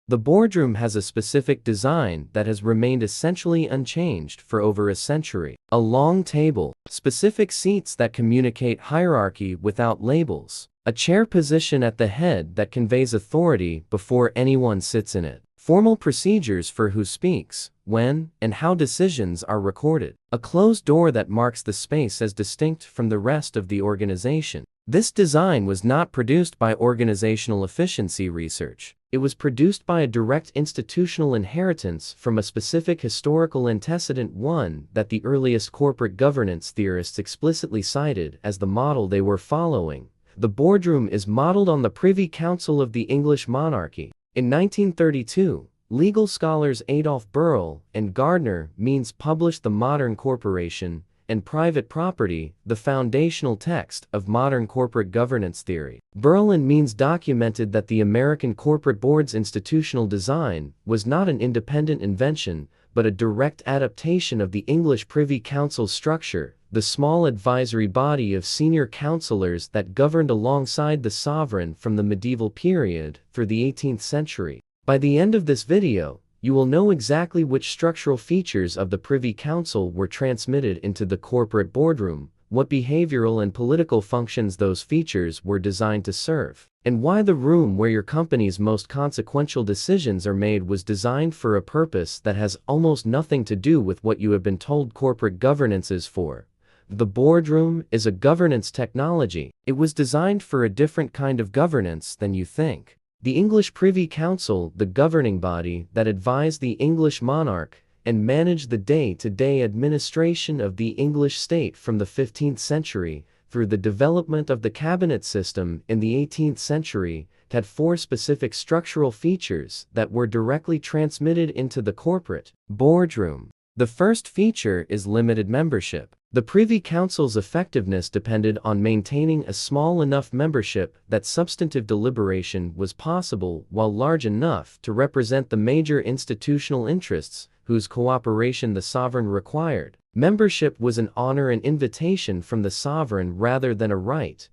The boardroom has a specific design that has remained essentially unchanged for over a century. A long table, specific seats that communicate hierarchy without labels, a chair position at the head that conveys authority before anyone sits in it, formal procedures for who speaks, when, and how decisions are recorded, a closed door that marks the space as distinct from the rest of the organization. This design was not produced by organizational efficiency research. It was produced by a direct institutional inheritance from a specific historical antecedent, one that the earliest corporate governance theorists explicitly cited as the model they were following. The boardroom is modeled on the Privy Council of the English monarchy. In 1932, legal scholars Adolf, Berle, and Gardiner published The Modern Corporation and Private Property, the foundational text of modern corporate governance theory. Berle and Means documented that the American corporate board's institutional design was not an independent invention, but a direct adaptation of the English Privy Council structure, the small advisory body of senior counselors that governed alongside the sovereign from the medieval period through the 18th century. By the end of this video, you will know exactly which structural features of the Privy Council were transmitted into the corporate boardroom, what behavioral and political functions those features were designed to serve, and why the room where your company's most consequential decisions are made was designed for a purpose that has almost nothing to do with what you have been told corporate governance is for. The boardroom is a governance technology. It was designed for a different kind of governance than you think. The English Privy Council, the governing body that advised the English monarch and managed the day-to-day administration of the English state from the 15th century through the development of the cabinet system in the 18th century, had four specific structural features that were directly transmitted into the corporate boardroom. The first feature is limited membership. The Privy Council's effectiveness depended on maintaining a small enough membership that substantive deliberation was possible while large enough to represent the major institutional interests whose cooperation the sovereign required. Membership was an honor and invitation from the sovereign rather than a right,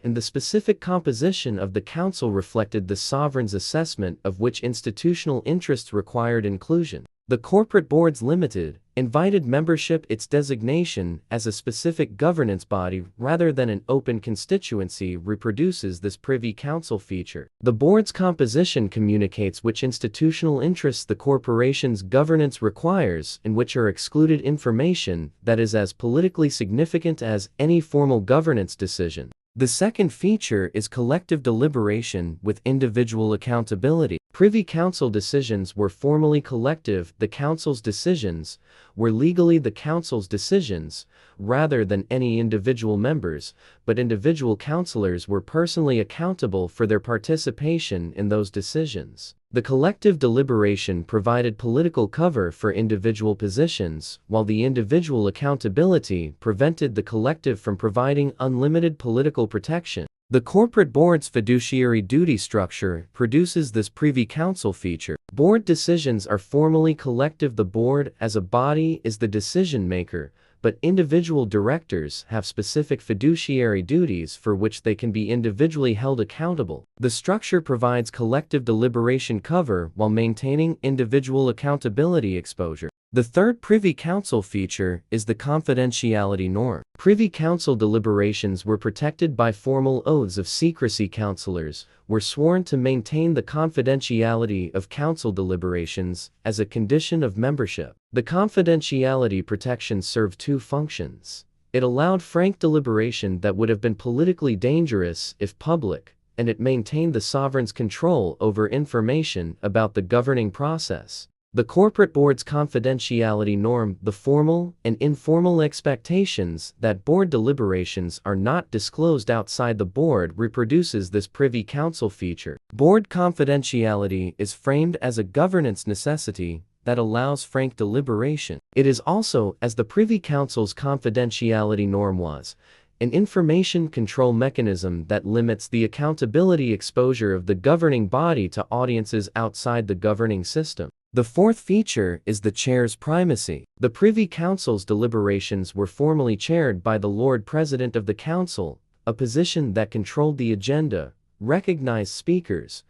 and the specific composition of the council reflected the sovereign's assessment of which institutional interests required inclusion. The corporate board's limited, invited membership, its designation as a specific governance body rather than an open constituency, reproduces this Privy Council feature. The board's composition communicates which institutional interests the corporation's governance requires and which are excluded, information that is as politically significant as any formal governance decision. The second feature is collective deliberation with individual accountability. Privy Council decisions were formally collective. The Council's decisions were legally the Council's decisions, rather than any individual members, but individual councillors were personally accountable for their participation in those decisions. The collective deliberation provided political cover for individual positions, while the individual accountability prevented the collective from providing unlimited political protection. The corporate board's fiduciary duty structure produces this Privy Council feature. Board decisions are formally collective. The board as a body is the decision maker, but individual directors have specific fiduciary duties for which they can be individually held accountable. The structure provides collective deliberation cover while maintaining individual accountability exposure. The third Privy Council feature is the confidentiality norm. Privy Council deliberations were protected by formal oaths of secrecy. Councillors were sworn to maintain the confidentiality of council deliberations as a condition of membership. The confidentiality protection served two functions. It allowed frank deliberation that would have been politically dangerous if public, and it maintained the sovereign's control over information about the governing process. The corporate board's confidentiality norm, the formal and informal expectations that board deliberations are not disclosed outside the board, reproduces this Privy Council feature. Board confidentiality is framed as a governance necessity that allows frank deliberation. It is also, as the Privy Council's confidentiality norm was, an information control mechanism that limits the accountability exposure of the governing body to audiences outside the governing system. The fourth feature is the chair's primacy. The Privy Council's deliberations were formally chaired by the Lord President of the Council, a position that controlled the agenda, recognized speakers,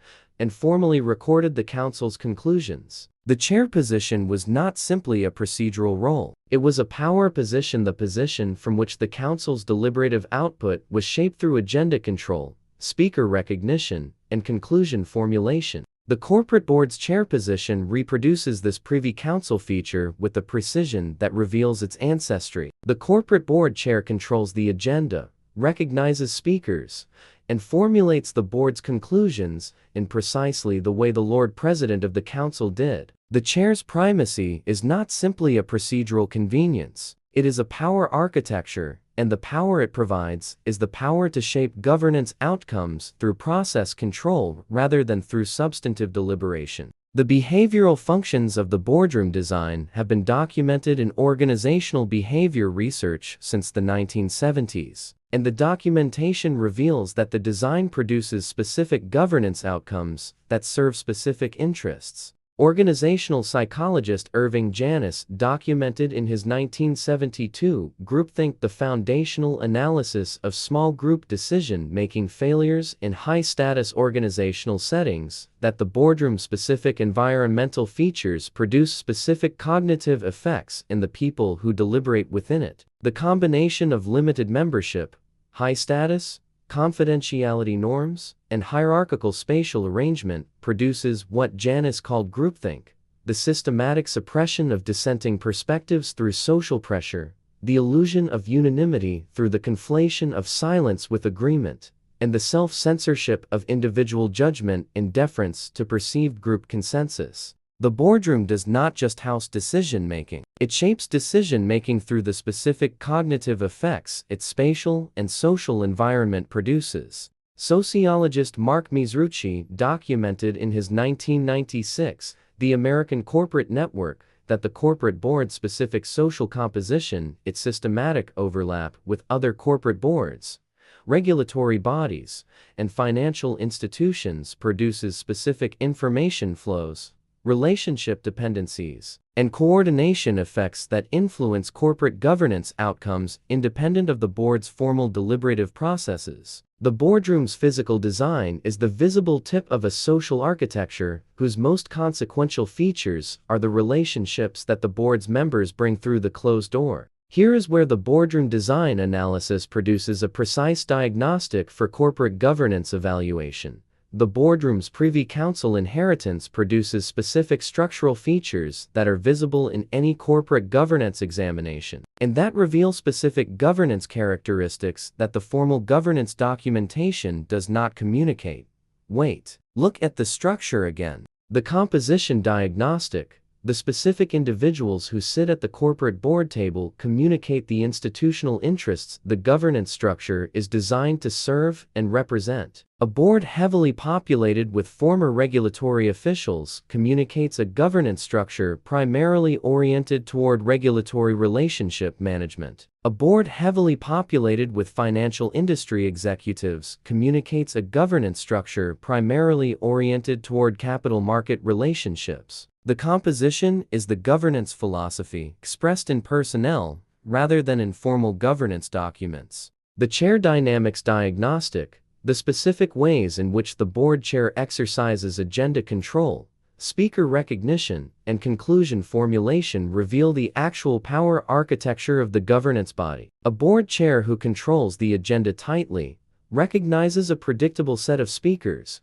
and formally recorded the council's conclusions. The chair position was not simply a procedural role. It was a power position, the position from which the council's deliberative output was shaped through agenda control, speaker recognition, and conclusion formulation. The corporate board's chair position reproduces this Privy Council feature with the precision that reveals its ancestry. The corporate board chair controls the agenda, recognizes speakers, and formulates the board's conclusions in precisely the way the Lord President of the Council did. The chair's primacy is not simply a procedural convenience, it is a power architecture, and the power it provides is the power to shape governance outcomes through process control rather than through substantive deliberation. The behavioral functions of the boardroom design have been documented in organizational behavior research since the 1970s, and the documentation reveals that the design produces specific governance outcomes that serve specific interests. Organizational psychologist Irving Janis documented in his 1972 Groupthink the foundational analysis of small group decision-making failures in high-status organizational settings that the boardroom-specific environmental features produce specific cognitive effects in the people who deliberate within it. The combination of limited membership, high status, confidentiality norms, and hierarchical spatial arrangement produces what Janis called groupthink, the systematic suppression of dissenting perspectives through social pressure, the illusion of unanimity through the conflation of silence with agreement, and the self-censorship of individual judgment in deference to perceived group consensus. The boardroom does not just house decision-making. It shapes decision-making through the specific cognitive effects its spatial and social environment produces. Sociologist Mark Mizruchi documented in his 1996 The American Corporate Network that the corporate board's specific social composition, its systematic overlap with other corporate boards, regulatory bodies, and financial institutions produces specific information flows, relationship dependencies, and coordination effects that influence corporate governance outcomes independent of the board's formal deliberative processes. The boardroom's physical design is the visible tip of a social architecture whose most consequential features are the relationships that the board's members bring through the closed door. Here is where the boardroom design analysis produces a precise diagnostic for corporate governance evaluation. The boardroom's Privy Council inheritance produces specific structural features that are visible in any corporate governance examination, and that reveal specific governance characteristics that the formal governance documentation does not communicate. Wait, look at the structure again. The composition diagnostic. The specific individuals who sit at the corporate board table communicate the institutional interests the governance structure is designed to serve and represent. A board heavily populated with former regulatory officials communicates a governance structure primarily oriented toward regulatory relationship management. A board heavily populated with financial industry executives communicates a governance structure primarily oriented toward capital market relationships. The composition is the governance philosophy expressed in personnel rather than in formal governance documents. The chair dynamics diagnostic, the specific ways in which the board chair exercises agenda control, speaker recognition, and conclusion formulation reveal the actual power architecture of the governance body. A board chair who controls the agenda tightly, recognizes a predictable set of speakers,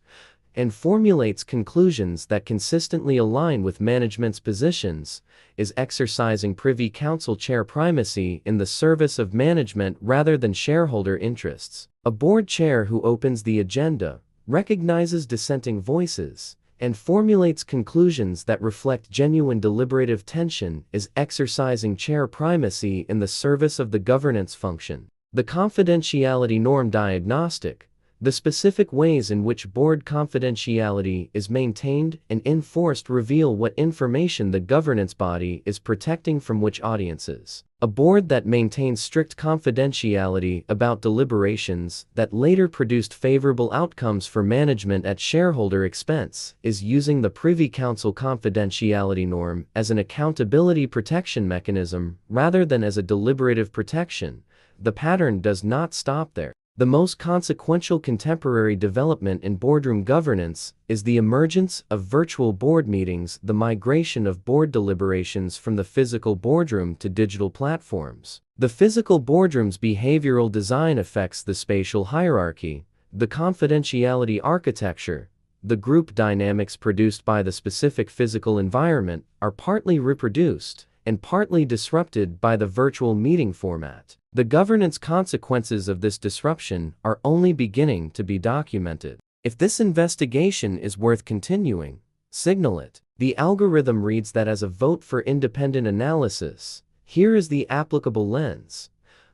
and formulates conclusions that consistently align with management's positions, is exercising Privy Council chair primacy in the service of management rather than shareholder interests. A board chair who opens the agenda, recognizes dissenting voices, and formulates conclusions that reflect genuine deliberative tension is exercising chair primacy in the service of the governance function. The confidentiality norm diagnostic. The specific ways in which board confidentiality is maintained and enforced reveal what information the governance body is protecting from which audiences. A board that maintains strict confidentiality about deliberations that later produced favorable outcomes for management at shareholder expense is using the Privy Council confidentiality norm as an accountability protection mechanism rather than as a deliberative protection. The pattern does not stop there. The most consequential contemporary development in boardroom governance is the emergence of virtual board meetings, the migration of board deliberations from the physical boardroom to digital platforms. The physical boardroom's behavioral design affects the spatial hierarchy, the confidentiality architecture. The group dynamics produced by the specific physical environment are partly reproduced and partly disrupted by the virtual meeting format. The governance consequences of this disruption are only beginning to be documented. If this investigation is worth continuing, signal it. The algorithm reads that as a vote for independent analysis. Here is the applicable lens.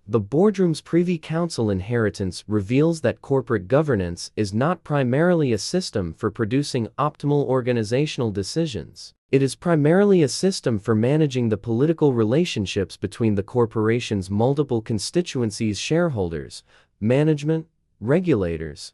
The Boardroom's Privy Council inheritance reveals that corporate governance is not primarily a system for producing optimal organizational decisions. It is primarily a system for managing the political relationships between the corporation's multiple constituencies, shareholders, management, regulators,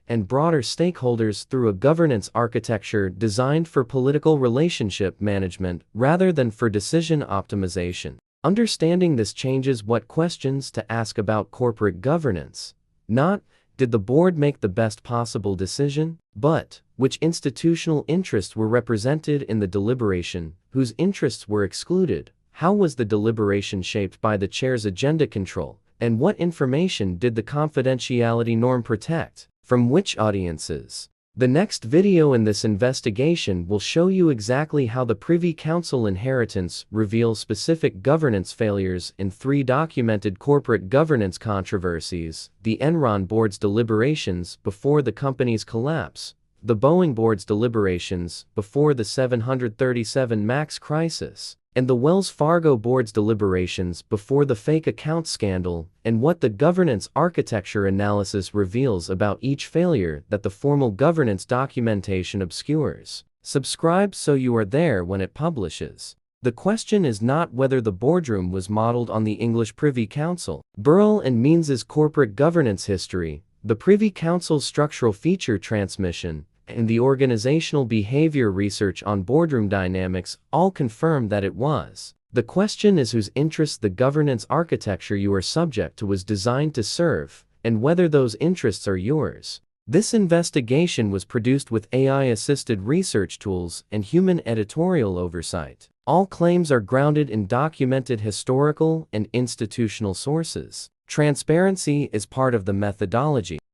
and broader stakeholders through a governance architecture designed for political relationship management rather than for decision optimization. Understanding this changes what questions to ask about corporate governance. Not, did the board make the best possible decision? But, which institutional interests were represented in the deliberation, whose interests were excluded? How was the deliberation shaped by the chair's agenda control? And what information did the confidentiality norm protect? From which audiences? The next video in this investigation will show you exactly how the Privy Council inheritance reveals specific governance failures in 3 documented corporate governance controversies: the Enron board's deliberations before the company's collapse, the Boeing board's deliberations before the 737 MAX crisis, and the Wells Fargo board's deliberations before the fake account scandal, and what the governance architecture analysis reveals about each failure that the formal governance documentation obscures. Subscribe so you are there when it publishes. The question is not whether the boardroom was modeled on the English Privy Council. Berle and Means's corporate governance history, the Privy Council's structural feature transmission, and the organizational behavior research on boardroom dynamics all confirm that it was. The question is whose interests the governance architecture you are subject to was designed to serve, and whether those interests are yours. This investigation was produced with AI-assisted research tools and human editorial oversight. All claims are grounded in documented historical and institutional sources. Transparency is part of the methodology.